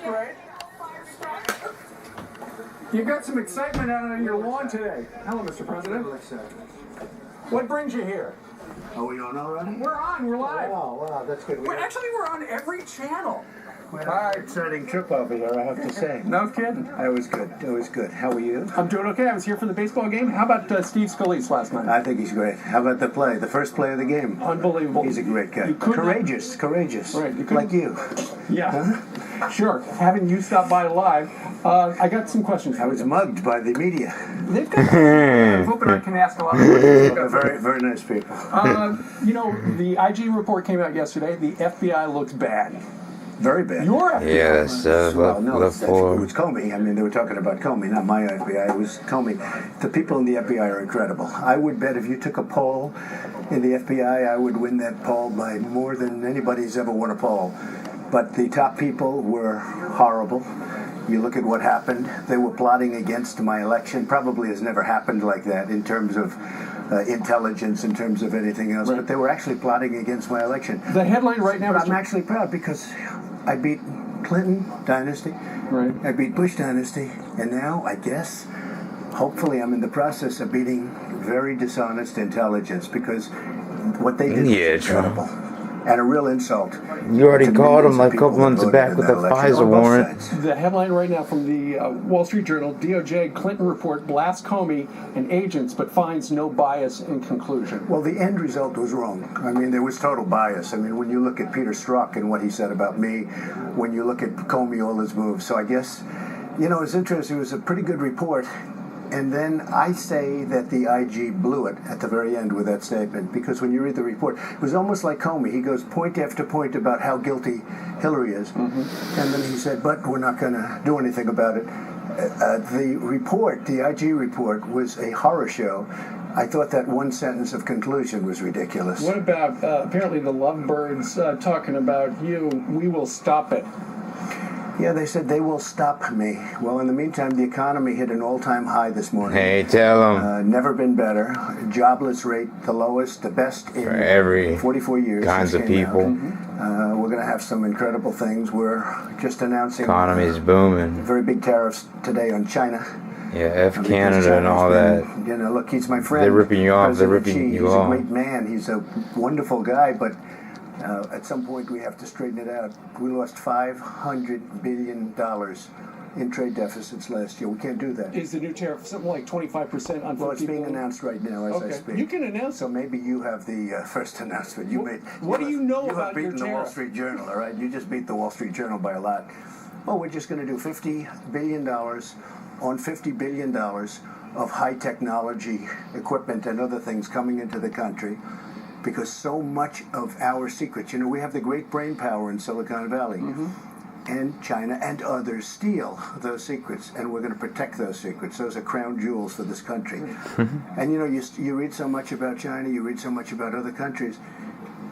Right. You got some excitement out on your lawn today. Hello, Mr. President. What brings you here? Are we on already? We're on. We're live. Oh, wow, that's good. We're on every channel. Well, exciting trip over here, I have to say. No kidding. It was good. It was good. How are you? I'm doing okay. I was here for the baseball game. How about Steve Scalise last night? I think he's great. How about the first play of the game? Unbelievable. He's a great guy. Courageous. Right. Like you. Yeah. Huh? Sure. Having you stop by live, I got some questions for I was you. mugged by the media. They've got I'm hoping I can ask a lot of questions. They're very, very nice people. The IG report came out yesterday. The FBI looks bad. Very bad. Your FBI? Yes, It was Comey. I mean, they were talking about Comey, not my FBI. It was Comey. The people in the FBI are incredible. I would bet if you took a poll in the FBI, I would win that poll by more than anybody's ever won a poll. But the top people were horrible. You look at what happened. They were plotting against my election. Probably has never happened like that in terms of intelligence, in terms of anything else. Right. But they were actually plotting against my election. The headline right now But is... I'm actually proud because I beat Clinton dynasty. Right. I beat Bush dynasty. And now, I guess, hopefully I'm in the process of beating very dishonest intelligence because what they did was incredible. And a real insult. You already to caught millions him of like a couple people who months voted back in with that a election FISA on both warrant. sides. The headline right now from the Wall Street Journal, DOJ Clinton report blasts Comey and agents but finds no bias in conclusion. Well, the end result was wrong. I mean, there was total bias. I mean, when you look at Peter Strzok and what he said about me, when you look at Comey, all his moves. So I guess, it's interesting. It was a pretty good report. And then I say that the IG blew it at the very end with that statement because when you read the report, it was almost like Comey. He goes point after point about how guilty Hillary is. Mm-hmm. And then he said, but we're not going to do anything about it. The report, the IG report, was a horror show. I thought that one sentence of conclusion was ridiculous. What about apparently the lovebirds talking about you? We will stop it. Yeah, they said they will stop me. Well, in the meantime, the economy hit an all-time high this morning. Hey, tell him. Never been better. Jobless rate, the lowest, the best in For every 44 years. kinds of people. We're going to have some incredible things. We're just announcing Economy's booming. very big tariffs today on China. Yeah, F Because Canada and all China's that. been, look, he's my friend. They're ripping you off. They're President ripping Xi, you he's off. a great man. He's a wonderful guy, but at some point we have to straighten it out. We lost $500 billion in trade deficits last year. We can't do that. Is the new tariff something like 25% on Well, it's 50 being billion? announced right now as I speak. You can announce So it. maybe you have the first announcement. What do you know you about have beaten your the Wall tariff? Street Journal, all right? You just beat the Wall Street Journal by a lot. Well, we're just going to do $50 billion on $50 billion of high technology equipment and other things coming into the country because so much of our secrets, we have the great brain power in Silicon Valley. And China and others steal those secrets, and we're going to protect those secrets. Those are crown jewels for this country. And you read so much about China, you read so much about other countries.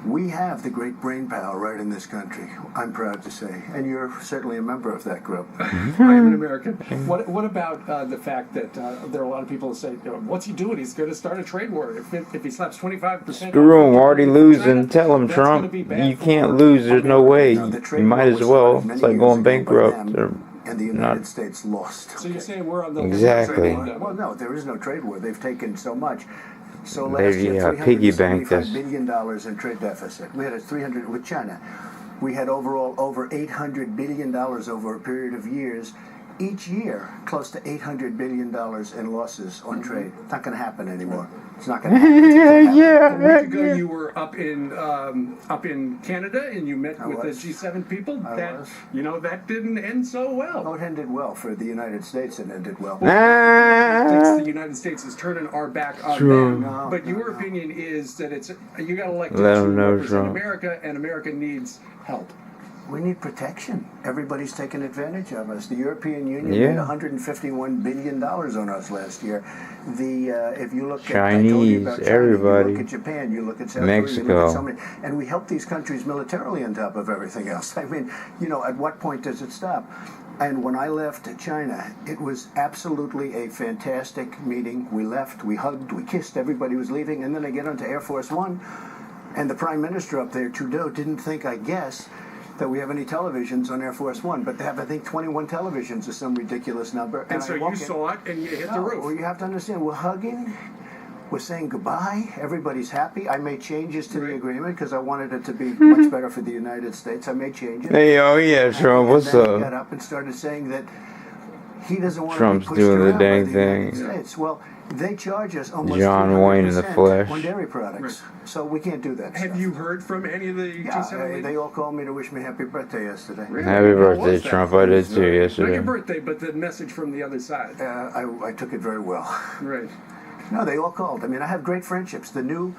We have the great brain power right in this country, I'm proud to say. And you're certainly a member of that group. I am an American. What about the fact that there are a lot of people who say, what's he doing? He's going to start a trade war. If he slaps 25%... Screw him, we're already losing. China, Tell him, that's Trump, gonna be bad you for can't America. lose. There's no way. No, the trade You might war as was well. started It's many like going years ago by bankrupt. them, and the United not- States lost. So you're saying we're on the... Exactly. Well, no, there is no trade war. They've taken so much. So They, last year, piggy banked us. $375 billion in trade deficit. We had a 300 with China. We had overall over $800 billion over a period of years. Each year, close to $800 billion in losses on trade. It's not going to happen anymore. It's not going to happen. A week ago, you were up in Canada, and you met with the G7 people. That didn't end so well. Oh, it ended well for the United States. It ended well. Thinks the United States is turning our back on True. them. But your opinion is that you got elected Let to 'em know, represent Trump. America, and America needs help. We need protection. Everybody's taking advantage of us. The European Union Yeah. made $151 billion on us last year. If you look Chinese, I told you about China, everybody. you look at Japan, you look at South Mexico. Korea, you look at so many, and we help these countries militarily on top of everything else. I mean, at what point does it stop? And when I left China, it was absolutely a fantastic meeting. We left, we hugged, we kissed, everybody was leaving, and then I get onto Air Force One, and the Prime Minister up there, Trudeau, didn't think, I guess, that we have any televisions on Air Force One, but they have, I think, 21 televisions or some ridiculous number. And so you saw it and you hit the roof. Well, you have to understand, we're hugging, we're saying goodbye, everybody's happy. I made changes to the agreement because I wanted it to be much better for the United States. I made changes. Hey, oh yeah, Trump, what's then he up? got up and started saying that he doesn't want Trump's to be pushed doing the around by dang the thing. United States. Well, they charge us almost John Wayne in the 300% flesh. on dairy products, so we can't do that. Have stuff. you heard from any of the Yeah, G7 leaders? they all called me to wish me happy birthday yesterday. Really? Happy How birthday, was that? Trump. I did too Not yesterday. your birthday, but the message from the other side. I took it very well. Right. No, they all called. I mean, I have great friendships. The new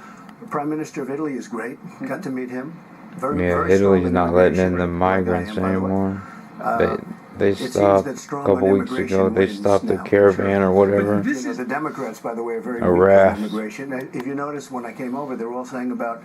Prime Minister of Italy is great. Got to meet him. Very, Yeah, very strong Italy's not letting in the immigration, migrants by the way. anymore. They seems stopped that a strong couple on weeks ago. immigration They wins stopped the now. caravan or whatever. But this You know, the Democrats, by the way, are very A weak raft. on immigration. If you notice, when I came over, they were all saying about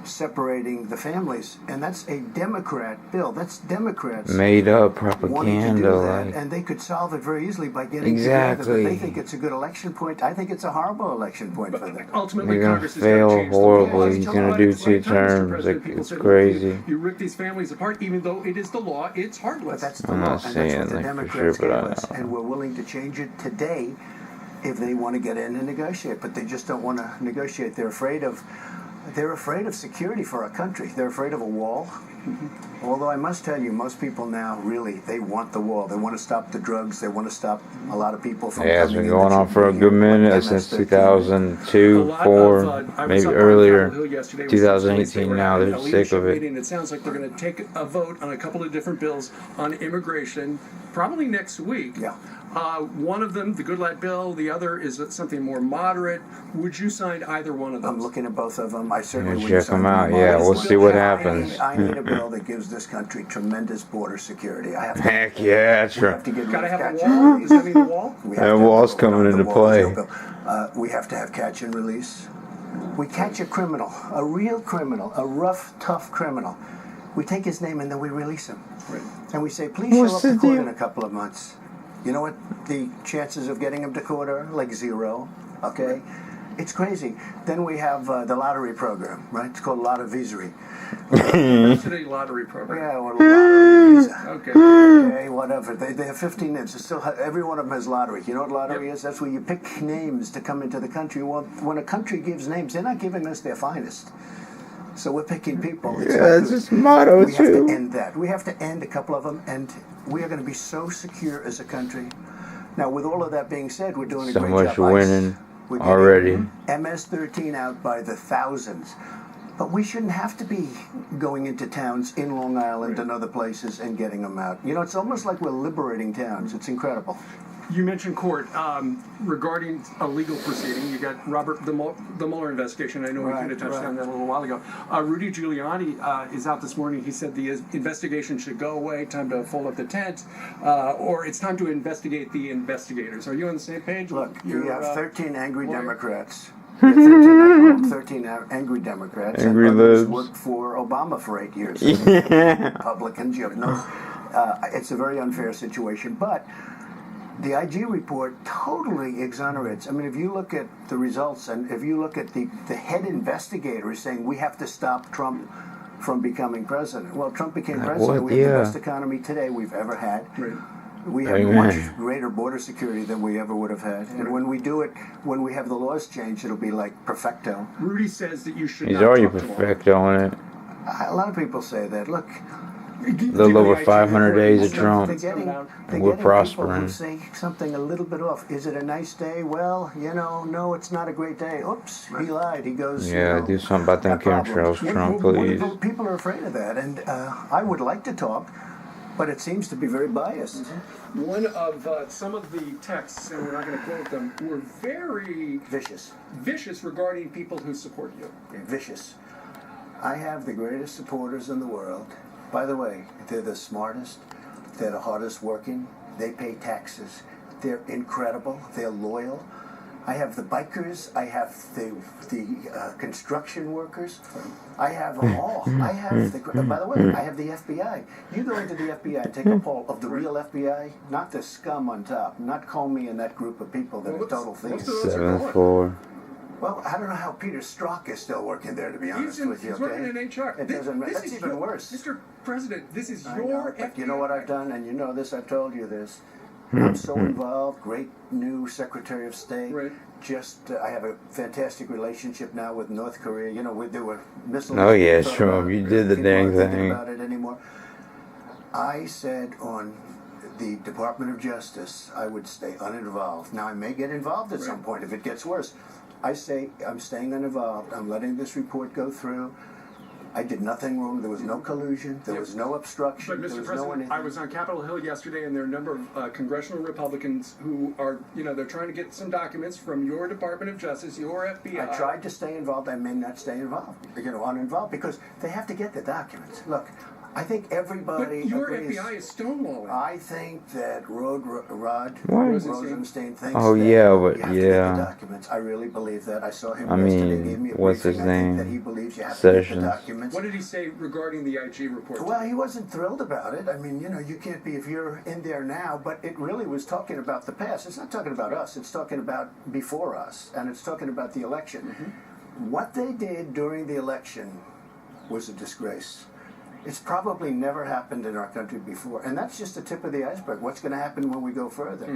separating the families, and that's a Democrat bill. That's Democrats Made up wanting to do propaganda, that, like and they could solve it very easily by getting Exactly. together. But they think it's a good election point. I think it's a horrible election point for them. Ultimately, You're gonna Congress has got to fail change the law. horribly. I He's was gonna talking do about it 2 last time, Mr. terms. President. Like, People it's said, crazy. You rip these families apart, even though it is the law. It's But heartless. that's the I'm law, not and that's saying what the like for Democrats sure, but gave I us, know. and we're willing to change it today if they want to get in and negotiate. But they just don't want to negotiate. They're afraid of security for our country. They're afraid of a wall. Although I must tell you, most people now really they want the wall. They want to stop the drugs. They want to stop a lot of people from. Yeah, it's coming been in going that on shouldn't for a be good here, minute like since MS-13. 2002, I 4, was maybe up on earlier. Capitol Hill yesterday with 2018 some now, states. they're A sick leadership of it. meeting. It sounds like they're going to take a vote on a couple of different bills on immigration, probably next week. Yeah. One of them, the Good Light Bill. The other is something more moderate. Would you sign either one of those? I'm looking at both of them. I certainly Yeah, would check sign them out. them. Yeah, we'll see what happens. I need a bill that gives this country tremendous border security. I have to. Heck yeah, that's We have right. to get rid Gotta of have catch a and wall. release. Does that mean the wall? We That have to wall's have coming the into wall play. is no bill. We have to have catch and release. We catch a criminal, a real criminal, a rough, tough criminal. We take his name and then we release him. Right. And we say, please What's show up the to court deal? in a couple of months. You know what the chances of getting him to court are? Like 0. Okay? It's crazy. Then we have the lottery program, right? It's called Lottevisery. Diversity lottery program. Yeah, or lottery visa. Okay. Okay, whatever. They have 15 names. It's still every one of them has lottery. You know what lottery is? That's where you pick names to come into the country. Well, when a country gives names, they're not giving us their finest. So we're picking people. It's not Yeah, it's good. his motto We have to too. end that. We have to end a couple of them, and we are going to be so secure as a country. Now, with all of that being said, we're doing a So great much job. winning We're getting already. MS-13 out by the thousands. But we shouldn't have to be going into towns in Long Island and other places and getting them out. You know, it's almost like we're liberating towns. It's incredible. You mentioned court regarding a legal proceeding. You got the Mueller investigation. I know we Right, kind of touched right. on that a little while ago. Rudy Giuliani is out this morning. He said the investigation should go away. Time to fold up the tent, or it's time to investigate the investigators. Are you on the same page? Look, you You're, have 13 angry lawyer? Democrats. You have 13 angry Democrats. Angry and others libs. worked for Obama for 8 years. Yeah. Republicans, you have no. It's a very unfair situation, but the IG report totally exonerates. I mean, if you look at the results and if you look at the head investigator is saying we have to stop Trump from becoming president. Well, Trump became Like president. what? We have the Yeah. best economy today we've ever had. Right. We have Amen. much greater border security than we ever would have had. And when we do it, when we have the laws changed, it'll be like perfecto. Rudy says that you should. He's not already talk to him. perfect on it. A lot of people say that. Look, A little over 500 days of they're Trump. getting, they're And we're getting prospering. people who say something a little bit off. Is it a nice day? Well, you know, no, it's not a great day. Oops, he lied. He goes, Yeah, you know, do something about them that problem. chemtrails, Trump, Well, please. People are afraid of that, and I would like to talk, but it seems to be very biased. One of some of the texts, and we're not going to quote them, were very Vicious. vicious regarding people who support you. Vicious. I have the greatest supporters in the world. By the way, they're the smartest, they're the hardest working, they pay taxes, they're incredible, they're loyal. I have the bikers, I have the construction workers, I have them all. I have the, by the way, I have the FBI. You go into the FBI and take a poll of the real FBI, not the scum on top, not Comey and that group of people that are total thieves. Most of those are gone. 7-4. Well, I don't know how Peter Strzok is still working there, to be honest with you. He's working in HR. It doesn't matter. This That's is even your, worse. Mr. President, this is I your know, but you know what I've done, and you know this, I've told you this. I'm so involved. Great new Secretary of State. Right. Just, I have a fantastic relationship now with North Korea. You know, there were missiles. Oh, yeah, thought sure. about You it. did the People dang aren't thinking thing. about it anymore. I said on the Department of Justice, I would stay uninvolved. Now, I may get involved at some point if it gets worse. I say I'm staying uninvolved. I'm letting this report go through. I did nothing wrong. There was no collusion. There was no obstruction. But There Mr. was President, no anything. I was on Capitol Hill yesterday, and there are a number of congressional Republicans who are, they're trying to get some documents from your Department of Justice, your FBI. I tried to stay involved. I may not stay involved, uninvolved, because they have to get the documents. Look, I think everybody But your agrees. FBI is stonewalling. I think that Rod What? Rosenstein thinks Oh, that yeah, but you have to get yeah. the documents. I really believe that. I saw him I yesterday. mean, Gave me a what's briefing. his I think name? that he believes you have to get the Sessions. documents. What did he say regarding the IG report? Well, he wasn't thrilled about it. I mean, you can't be if you're in there now, but it really was talking about the past. It's not talking about us. It's talking about before us, and it's talking about the election. What they did during the election was a disgrace. It's probably never happened in our country before, and that's just the tip of the iceberg. What's going to happen when we go further?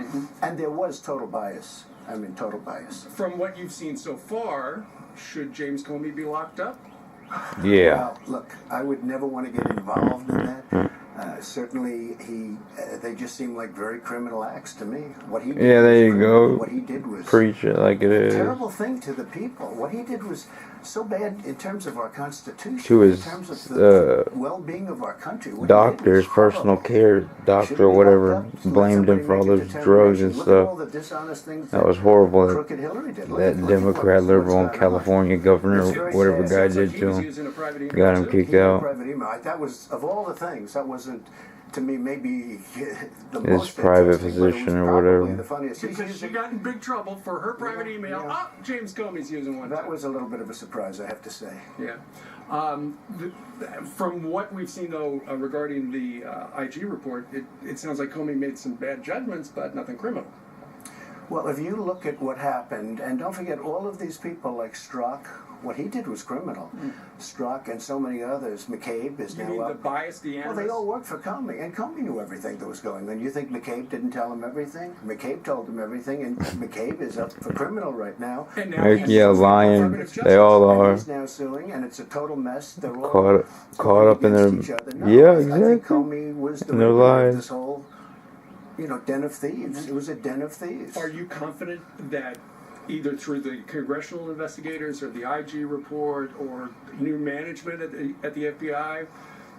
And there was total bias. I mean, total bias. From what you've seen so far, should James Comey be locked up? Yeah. Well, look, I would never want to get involved in that. Certainly, they just seem like very criminal acts to me. What he did Yeah, there was you criminal. go. What he did was Preach it like it a is. terrible thing to the people. What he did was so bad in terms of our Constitution, To his, in terms of the well-being of our country. What he did was Doctors, personal horrible. care Should doctor, he or be whatever, locked up? Let blamed him somebody for all make a those drugs and determination. Look at all stuff. the dishonest things That was horrible. crooked Hillary did. Look That at Democrat what's liberal in gone on. California governor, It's very whatever sad. guy Sounds like did he to was him, using a private email got him too. kicked He had a out. private email. That was, of all the things, that wasn't, to me, maybe the His most private interesting, but it was position or probably whatever. the funniest. He's Because she using- got in big trouble for her private Yeah, email. yeah. Oh, James Comey's using one. That too. was a little bit of a surprise, I have to say. Yeah. From what we've seen, though, regarding the IG report, it sounds like Comey made some bad judgments, but nothing criminal. Well, if you look at what happened, and don't forget all of these people like Strzok, what he did was criminal. Strzok and so many others. McCabe is You now mean the up. bias, the Well, animus? they all worked for Comey, and Comey knew everything that was going on. You think McCabe didn't tell him everything? McCabe told him everything, and McCabe is up for criminal right now. And now Heck he's yeah, suing the lying. Department of They Justice. all And are. he's now suing, and it's a total mess. They're all Caught going up in against their- each other. No, Yeah, I think exactly. Comey was the In their ringleader of lies. this whole, den of thieves. It was a den of thieves. Are you confident that either through the congressional investigators or the IG report or new management at the FBI,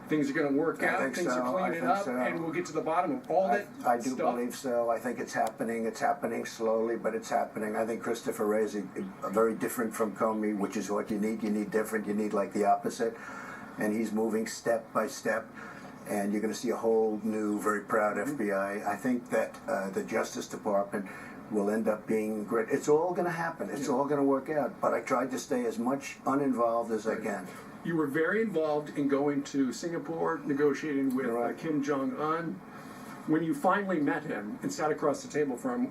things are going to work I out, think things so. are I cleaning think up, so. and we'll get to the bottom of all that I do stuff? believe so. I think it's happening. It's happening slowly, but it's happening. I think Christopher Wray is very different from Comey, which is what you need. You need different. You need like the opposite. And he's moving step by step. And you're going to see a whole new, very proud FBI. I think that the Justice Department will end up being great. It's all going to happen. It's all going to work out. But I tried to stay as much uninvolved as I can. You were very involved in going to Singapore, negotiating with Right. Kim Jong-un. When you finally met him and sat across the table from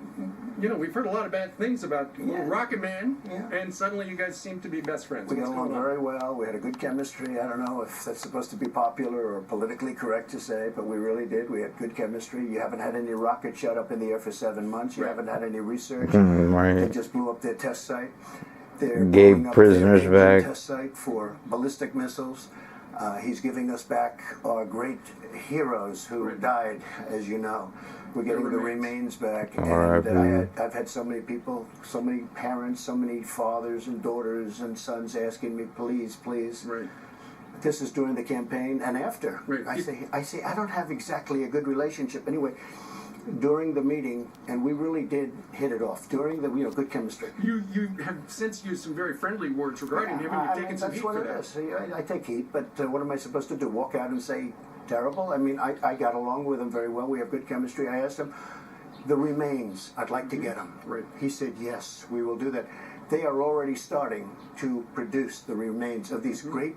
him, we've heard a lot of bad things about Yeah. Rocket Man, Yeah. and suddenly you guys seem to be best friends. We got What's along going on? very well. We had a good chemistry. I don't know if that's supposed to be popular or politically correct to say, but we really did. We had good chemistry. You haven't had any rockets shot up in the air for 7 months. You haven't had any research. They Right. just blew up their test site. They're Gave blowing up prisoners their back. test site for ballistic missiles. He's giving us back our great heroes who Right. died, as you know. We're getting the remains back. And R.I.P. I've had so many people, so many parents, so many fathers and daughters and sons asking me, please, please. Right. This is during the campaign and after. Right. I say, I don't have exactly a good relationship. Anyway, during the meeting, and we really did hit it off. During the, good chemistry. You have since used some very friendly words regarding him, and I you've mean, taken some that's heat what for it that. is. See, I take heat, but what am I supposed to do? Walk out and say terrible? I mean, I got along with him very well. We have good chemistry. I asked him, the remains, I'd like to get them. Right. He said, yes, we will do that. They are already starting to produce the remains of these great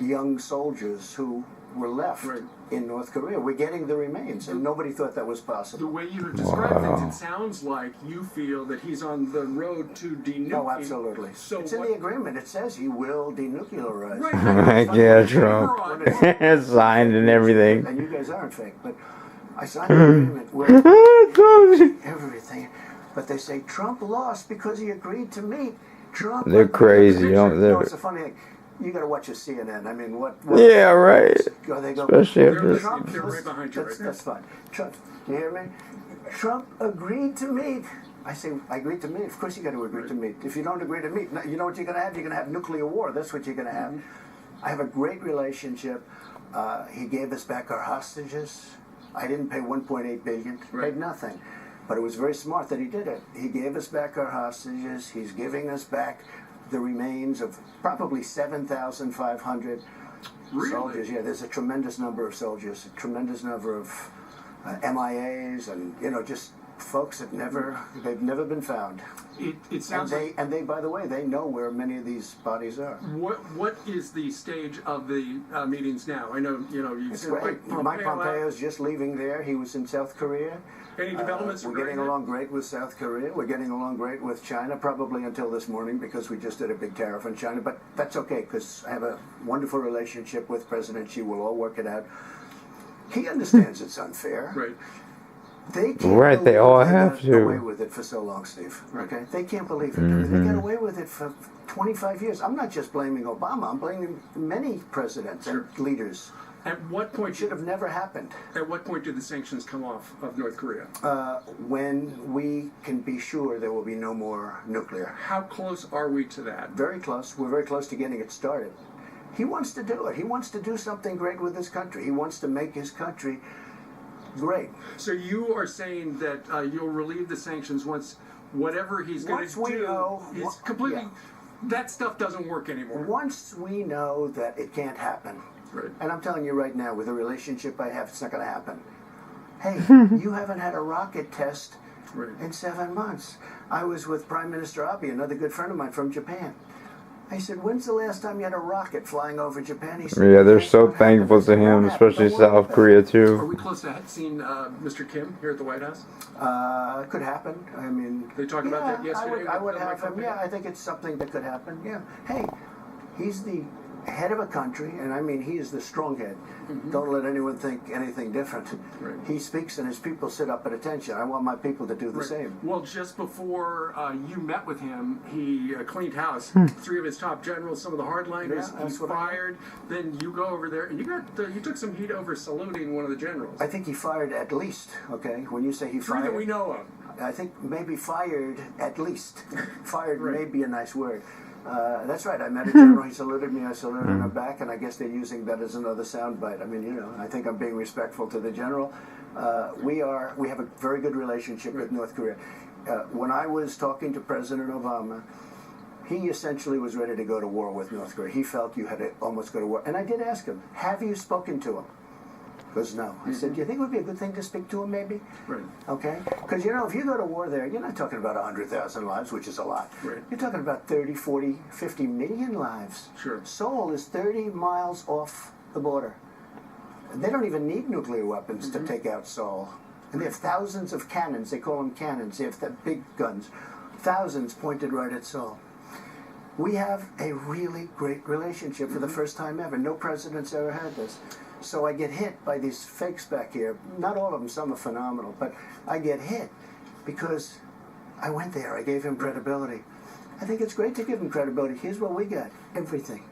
young soldiers who were left Right. in North Korea. We're getting the remains, and nobody thought that was The possible. way you have described Wow. things, it sounds like you feel that he's on the road to denuclearing. No, absolutely. So It's in the agreement. It says he will denuclearize. Right. Yeah, Trump. Signed and everything. And you guys aren't fake, but I signed an agreement where everything. But they say Trump lost because he agreed to meet. Trump. They're crazy. No, it's a funny thing. You got to watch your CNN. I mean, what Yeah, right. They go, Especially after. Trump, They're right behind you right now. that's fine. Trump, do you hear me? Trump agreed to meet. I say, I agreed to meet. Of course you got to agree to meet. If you don't agree to meet, you know what you're going to have? You're going to have nuclear war. That's what you're going to have. I have a great relationship. He gave us back our hostages. I didn't pay 1.8 billion. Paid nothing. But it was very smart that he did it. He gave us back our hostages. He's giving us back the remains of probably 7,500 soldiers. Yeah, there's a tremendous number of soldiers, a tremendous number of MIAs, and just folks that they've never been found. It sounds And they, by the way, they know where many of these bodies are. What is the stage of the meetings now? I know you It's said great. Mike Pompeo's just leaving there. He was in South Korea. Any developments? We're getting along great with South Korea. We're getting along great with China, probably until this morning because we just did a big tariff on China. But that's okay because I have a wonderful relationship with President Xi. We'll all work it out. He understands it's unfair. Right. They can't Right, they believe all they have got to. away with it for so long, Steve. Okay, they can't believe it. They got away with it for 25 years. I'm not just blaming Obama. I'm blaming many presidents and leaders. At what point It should have never happened. At what point do the sanctions come off of North Korea? When we can be sure there will be no more nuclear. How close are we to that? Very close. We're very close to getting it started. He wants to do it. He wants to do something great with his country. He wants to make his country great. So you are saying that you'll relieve the sanctions once whatever he's going to do. Once we know, is completely. That stuff doesn't work anymore. Once we know that it can't happen, Right. and I'm telling you right now, with the relationship I have, it's not going to happen. Hey, you haven't had a rocket test Right. in 7 months. I was with Prime Minister Abe, another good friend of mine from Japan. I said, when's the last time you had a rocket flying over Japan? He said, Yeah, they're "It so won't happen." thankful to It won't him, happen. especially It won't South happen. Korea Are too. we close to seeing Mr. Kim here at the White House? It could happen. I mean, They talked about that yesterday I would with have Mike him. Yeah, I think it's something that could happen. Yeah. Hey, he's the head of a country, and I mean, he is the strong head. Don't let anyone think anything different. Right. He speaks, and his people sit up at attention. I want my people to do the Right. same. Well, just before you met with him, he cleaned house. 3 of his top generals, some of the hardliners, Yeah, he that's what I mean. fired. Then you go over there, and you took some heat over saluting one of the generals. I think he fired at least. Okay, when you say he 3 that we fired, know of. I think maybe fired at least. Fired Right. may be a nice word. That's right. I met a general. He saluted me. I saluted him back, and I guess they're using that as another soundbite. I mean, I think I'm being respectful to the general. We have a very good relationship with North Korea. When I was talking to President Obama, he essentially was ready to go to war with North Korea. He felt you had to almost go to war. And I did ask him, "Have you spoken to him?" He goes, "No." I said, "Do you think it would be a good thing to speak to him, maybe?" Right. Okay? Because, if you go to war there, you're not talking about 100,000 lives, which is a lot. Right. You're talking about 30, 40, 50 million lives. Sure. Seoul is 30 miles off the border. They don't even need nuclear weapons to take out Seoul. And they have thousands of cannons. They call them cannons. They have the big guns. Thousands pointed right at Seoul. We have a really great relationship for the first time ever. No president's ever had this. So I get hit by these fakes back here. Not all of them, some are phenomenal, but I get hit because I went there. I gave him credibility. I think it's great to give him credibility. Here's what we got. Everything.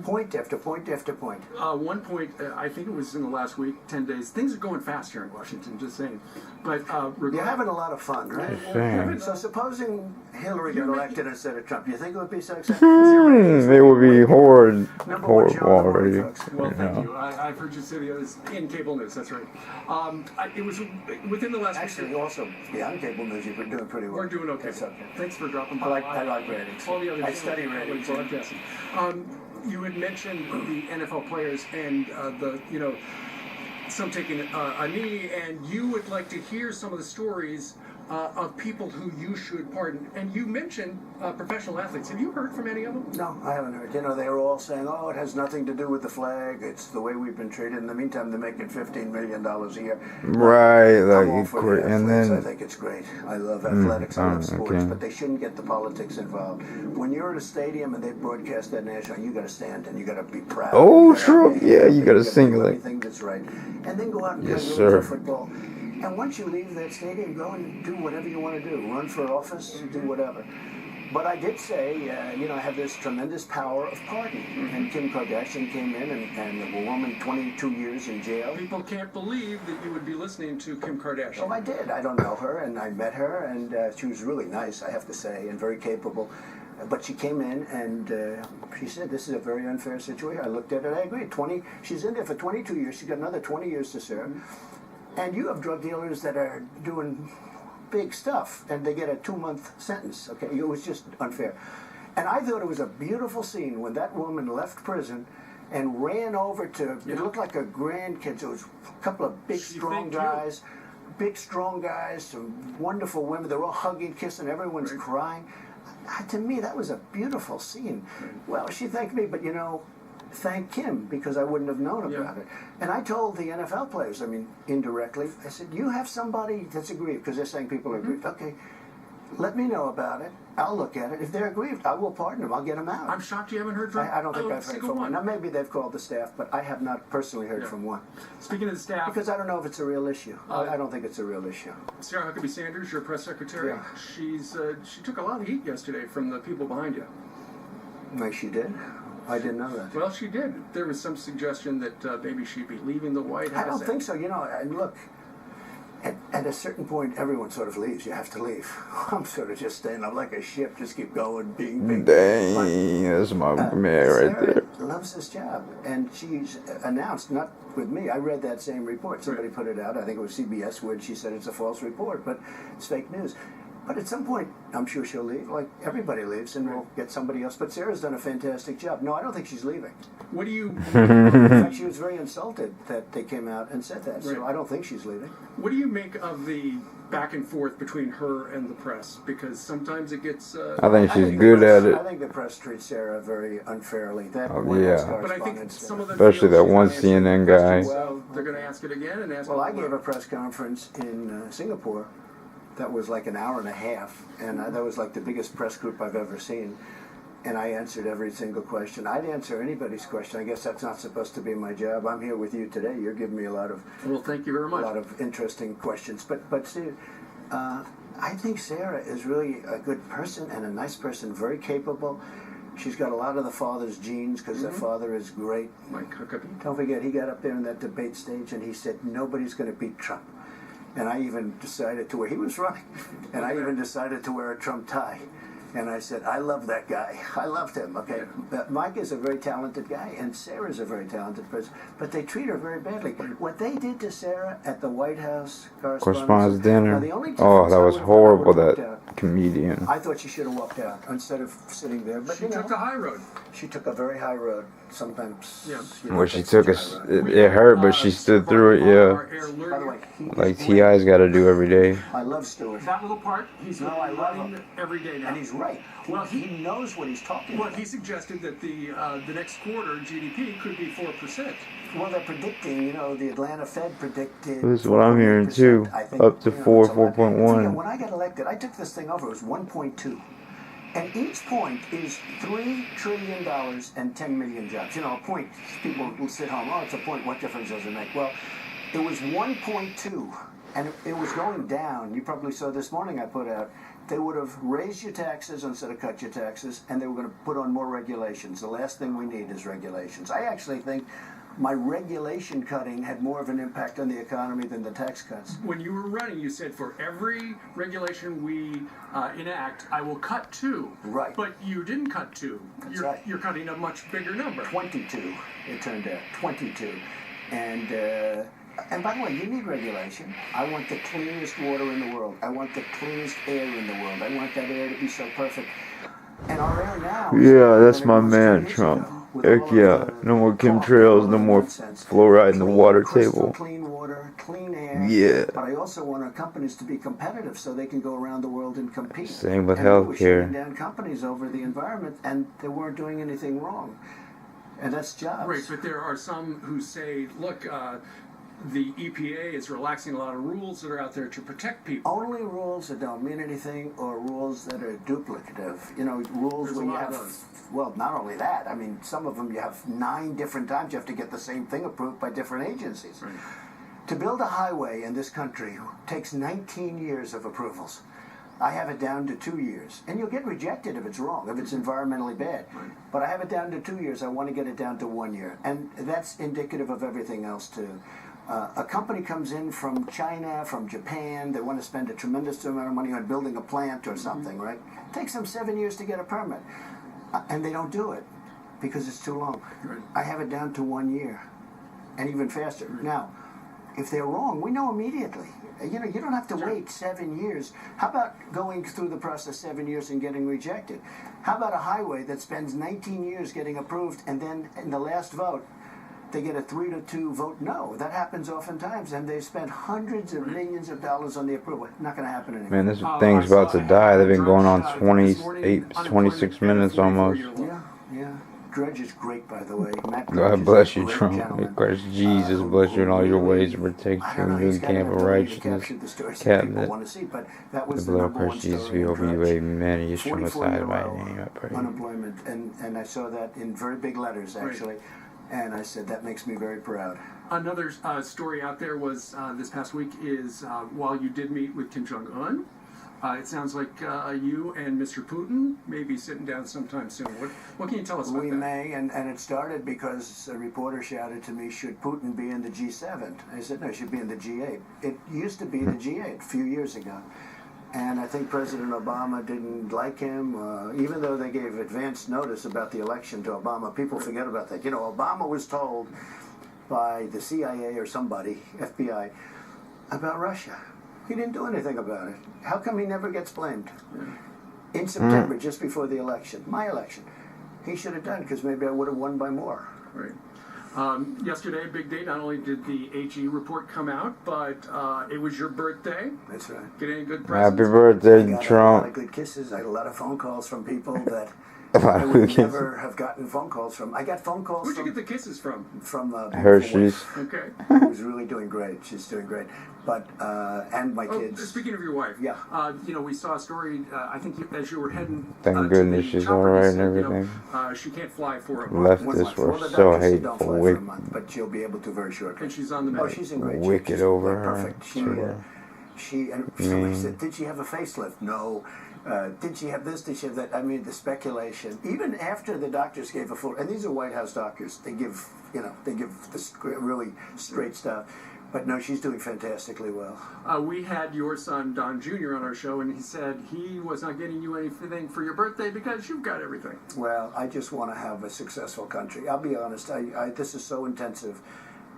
Point after point after point. One point, I think it was in the last week, 10 days. Things are going fast here in Washington, just saying. But You're having a lot of fun, right? Shame. So supposing Hillary got elected instead of Trump, you think it would be so exciting? It would be horrid, Number one show horrible in the morning, already. folks. Well, thank you. I've heard you say the others in cable news. That's right. It was within the last Actually, week. also, beyond cable news, you've been doing pretty well. We're doing okay. That's okay. Thanks for dropping by. I like ratings. All the other I study ratings. broadcasting. You had mentioned the NFL players and some taking a knee, and you would like to hear some of the stories of people who you should pardon. And you mentioned professional athletes. Have you heard from any of them? No, I haven't heard. You know, they were all saying, oh, it has nothing to do with the flag. It's the way we've been treated. In the meantime, they're making $15 million a year. Right, I'm all like, for the and athletes. then I think it's great. I love athletics. I love sports, okay. but they shouldn't get the politics involved. When you're at a stadium and they broadcast that national, you got to stand and you got to be proud. Oh, You gotta- true. Yeah, you gotta do sing like. everything that's right, and then go out and play Yes, really sir. good football. And once you leave that stadium, go and do whatever you want to do. Run for office, do whatever. But I did say, you know, I have this tremendous power of pardon. And Kim Kardashian came in and a woman 22 years in jail. People can't believe that you would be listening to Kim Kardashian. Well, I did. I don't know her, and I met her, and she was really nice, I have to say, and very capable. But she came in and she said, this is a very unfair situation. I looked at it, I agreed. She's in there for 22 years. She's got another 20 years to serve. And you have drug dealers that are doing big stuff, and they get a 2-month sentence. Okay, it was just unfair. And I thought it was a beautiful scene when that woman left prison and ran over to, it looked like her grandkids. It was a couple of big, strong guys, some wonderful women. They're all hugging, kissing, everyone's crying. To me, that was a beautiful scene. Well, she thanked me, but you know, thank Kim, because I wouldn't have known about it. And I told the NFL players, I mean, indirectly, I said, you have somebody that's aggrieved, because they're saying people are aggrieved. Okay, let me know about it. I'll look at it. If they're aggrieved, I will pardon them. I'll get them out. I'm shocked you haven't heard from I don't think I've heard single from one. Now, one. maybe they've called the staff, but I have not personally heard from one. Speaking of the staff, Because I don't know if it's a real issue. I don't think it's a real issue. Sarah Huckabee Sanders, your press secretary, Yeah. she took a lot of heat yesterday from the people behind you. Like she did? I didn't know that. Well, she did. There was some suggestion that maybe she'd be leaving the White House. I don't think so. You know, and look, at a certain point, everyone sort of leaves. You have to leave. I'm sort of just staying. I'm like a ship, just keep going, being big. Dang, that's my man right Sarah there. loves this job, and she's announced, not with me, I read that same report. Somebody put it out. I think it was CBS, where she said it's a false report, but it's fake news. But at some point, I'm sure she'll leave, like everybody leaves, and we'll get somebody else. But Sarah's done a fantastic job. No, I don't think she's leaving. What do you In fact, she was very insulted that they came out and said that. Right. So I don't think she's leaving. What do you make of the back and forth between her and the press? Because sometimes it gets. I think she's the good press, at it. I think the press treats Sarah very unfairly. That Oh, White yeah. House But I think correspondence, some of them Especially feel that she's one not answering CNN the questions, guy. So they're going to ask it again and ask. Well, it I gave more. a press conference in Singapore that was like an hour and a half, and that was like the biggest press group I've ever seen. And I answered every single question. I'd answer anybody's question. I guess that's not supposed to be my job. I'm here with you today. You're giving me a lot of Well, thank you very much. interesting questions. But see, I think Sarah is really a good person and a nice person, very capable. She's got a lot of the father's genes because her father is great. Mike Huckabee. Don't forget, he got up there in that debate stage and he said, nobody's going to beat Trump. And I even decided to wear, he was running, and I even decided to wear a Trump tie. And I said, I love that guy. I loved him, okay? But Mike is a very talented guy, and Sarah's a very talented person. But they treat her very badly. What they did to Sarah at the White House Correspondence dinner. Now, the only Oh, difference that I was would've- I horrible, would've walked that out. comedian. I thought she should have walked out instead of sitting there. But She you know, took the high road. she took a very high road. Sometimes. Yeah. you know, Well, she takes took such us. a high road. It hurt, but she stood through it. Yeah, By the way, he like is Ti's got to do every day. I love Stewart. That little part, he's No, I love running him. every day now. And he's right. Well, He knows what he's talking Well, about. he suggested that the next quarter GDP could be 4%. Well, they're predicting, you know, the Atlanta Fed predicted. This is what I'm hearing, 4%. too. I think, Up to you know, 4, it's a lot. 4.1. See, when I got elected, I took this thing over. It was 1.2. And each point is $3 trillion and 10 million jobs. You know, a point, people will sit home, oh, it's a point, what difference does it make? Well, it was 1.2, and it was going down. You probably saw this morning I put out, they would have raised your taxes instead of cut your taxes, and they were going to put on more regulations. The last thing we need is regulations. I actually think my regulation cutting had more of an impact on the economy than the tax cuts. When you were running, you said for every regulation we enact, I will cut 2. Right. But you didn't cut 2. That's you're, right. You're cutting a much bigger number. 22, it turned out, 22. And by the way, you need regulation. I want the cleanest water in the world. I want the cleanest air in the world. I want that air to be so perfect. And our air now is Yeah, better that's than it my was 2 man, years Trump. ago. with Heck all of yeah. the No more coffee, all chemtrails, of no the more nonsense. fluoride in the Clean, water crystal table. clean water, clean air. Yeah. But I also want our companies to be competitive so they can go around the world and compete. Same with and we were shutting healthcare. down companies over the environment, and they weren't doing anything wrong. And that's jobs. Right, but there are some who say, look, the EPA is relaxing a lot of rules that are out there to protect people. Only rules that don't mean anything, or rules that are duplicative. You know, rules There's where a you lot of have, those. well, not only that, I mean, some of them you have 9 different times you have to get the same thing approved by different agencies. Right. To build a highway in this country takes 19 years of approvals. I have it down to 2 years. And you'll get rejected if it's wrong, if it's environmentally bad. Right. But I have it down to 2 years. I want to get it down to 1 year. And that's indicative of everything else, too. A company comes in from China, from Japan, they want to spend a tremendous amount of money on building a plant or something, right? It takes them 7 years to get a permit. And they don't do it because it's too long. Right. I have it down to 1 year, and even faster. Now, if they're wrong, we know immediately. You know, you don't have to wait 7 years. How about going through the process 7 years and getting rejected? How about a highway that spends 19 years getting approved, and then in the last vote, they get a 3-2 vote no? That happens oftentimes, and they've spent hundreds of millions of dollars on the approval. Not going to happen anymore. Man, this thing's about to die. They've been going on 28, 26 minutes almost. Yeah. Dredge is great, by the way. Matt Dredge God is bless a you, great Trump. gentleman. Christ Jesus bless you in all your ways and protect I you don't know, and he's good got an camp of ability to righteousness. capture the stories that Cabinet. people want to see, but that was The the blood of number one Christ Jesus story be in over you, Dredge. amen. Yeshua Messiah, by 44-year-old name, I pray. unemployment, and I saw that in very big letters, actually. And I said, that makes me very proud. Another story out there was this past week is while you did meet with Kim Jong-un, it sounds like you and Mr. Putin may be sitting down sometime soon. What can you tell us about We that? may, and it started because a reporter shouted to me, should Putin be in the G7? I said, no, he should be in the G8. It used to be the G8 a few years ago. And I think President Obama didn't like him, even though they gave advance notice about the election to Obama. People forget about that. You know, Obama was told by the CIA or somebody, FBI, about Russia. He didn't do anything about it. How come he never gets blamed? In September, just before the election, my election, he should have done, because maybe I would have won by more. Right. Yesterday, big day. Not only did the HE report come out, but it was your birthday. That's right. Get any good presents? Happy I birthday, got a lot Trump. of good kisses. I had a lot of phone calls from people that A lot I of would good kisses. never have gotten phone calls from. I got phone calls Where'd you from get the kisses from? beautiful Hershey's. wife, Okay. who's really doing great. She's doing great. But and my Oh, kids. speaking of your wife, Yeah. You know, we saw a story. I think as you were heading. Thank to goodness the she's chopper, alright you and said, you know, everything. she can't fly for a month. Left One this month. were Well, the so doctor said don't hateful, fly for a wicked, month, but she'll be able to very shortly. And she's on the Oh, mend. she's in great shape. wicked She's over her. perfect. Sure. She and somebody said, did she have a facelift? No. Did she have this? Did she have that? I mean, the speculation. Even after the doctors gave a full, and these are White House doctors. They give, they give this really straight stuff. But no, she's doing fantastically well. We had your son Don Jr. on our show, and he said he was not getting you anything for your birthday because you've got everything. Well, I just want to have a successful country. I'll be honest. This is so intensive.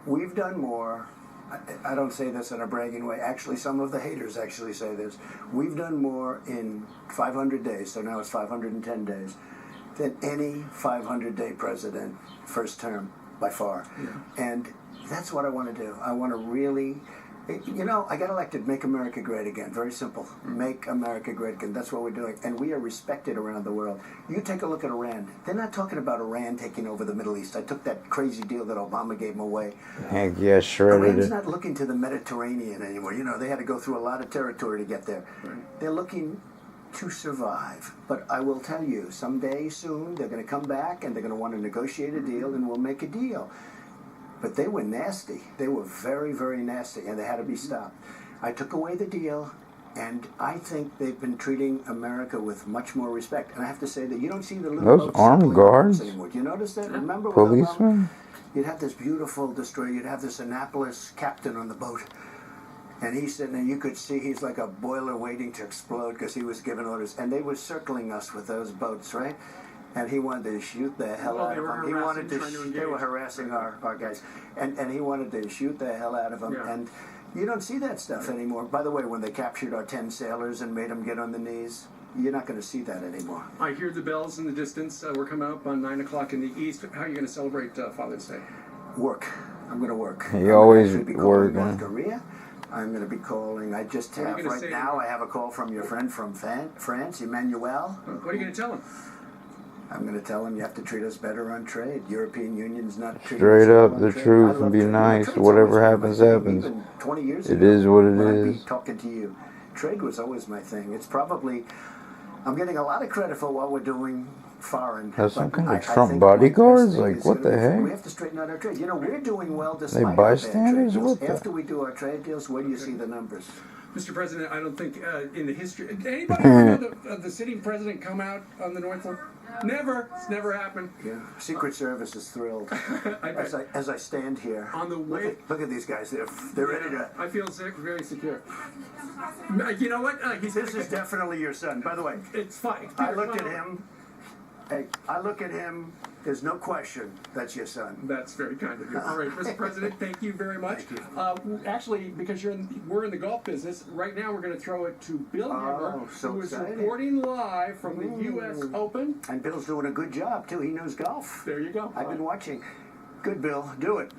We've done more. I don't say this in a bragging way. Actually, some of the haters actually say this. We've done more in 500 days, so now it's 510 days, than any 500-day president, first term, by far. Yeah. And that's what I want to do. I want to really, I got elected, make America great again. Very simple. Make America great again. That's what we're doing. And we are respected around the world. You take a look at Iran. They're not talking about Iran taking over the Middle East. I took that crazy deal that Obama gave them away. Heck yeah, shredded Iran's it. not looking to the Mediterranean anymore. They had to go through a lot of territory to get there. Right. They're looking to survive. But I will tell you, someday soon, they're going to come back and they're going to want to negotiate a deal, and we'll make a deal. But they were nasty. They were very, very nasty, and they had to be stopped. I took away the deal, and I think they've been treating America with much more respect. And I have to say that you don't see the little Those boats armed circling guards? anymore. Do you notice that? Remember with Policemen? Obama? You'd have this beautiful destroyer. You'd have this Annapolis captain on the boat. And he's sitting there, you could see he's like a boiler waiting to explode because he was giving orders. And they were circling us with those boats, right? And he wanted to shoot the hell out of them. He wanted to. They were harassing our guys, and he wanted to shoot the hell out of them. Yeah. And you don't see that stuff anymore. By the way, when they captured our 10 sailors and made them get on the knees, You're not going to see that anymore. I hear the bells in the distance. We're coming up on 9 o'clock in the east. How are you going to celebrate Father's Day? Work. I'm going to work. You always I'm be work, calling huh? North Korea. I'm going to be calling. I just What are you have gonna right say now. to- I have a call from your friend from France, Emmanuel. What are you going to tell him? I'm going to tell him you have to treat us better on trade. European Union's not treating Straight us well up on the trade. truth I and love be trade. nice. Trade's Whatever always been my happens, thing. happens. Even 20 years It ago, is what it when I'd is. be talking to you. Trade was always my thing. It's probably, I'm getting a lot of credit for what we're doing foreign. Have some but kind of I Trump think my best bodyguards? thing Like, is what gonna the be- heck? We have to straighten out our trade. You know, we're doing well despite our bad bystanders? trade deals. What the- After we do our trade deals, where do you see the numbers? Mr. President, I don't think in the history... Anybody ever know the sitting president come out on the North Fork? Never. It's never happened. Yeah, Secret Service is thrilled. I bet. As I stand here, On the way... look at these guys. They're ready to. I feel very secure. You know what? This is definitely your son. By the way, It's fine. I looked at him. Hey, I look at him. There's no question that's your son. That's very kind of you. All right, Mr. President, thank you very much. Thank Actually, because we're in the golf business, right now we're going to throw it to Bill Hammer, so who is exciting. reporting live from the U.S. Open. And Bill's doing a good job too. He knows golf. There you go. I've been watching. Good, Bill. Do it.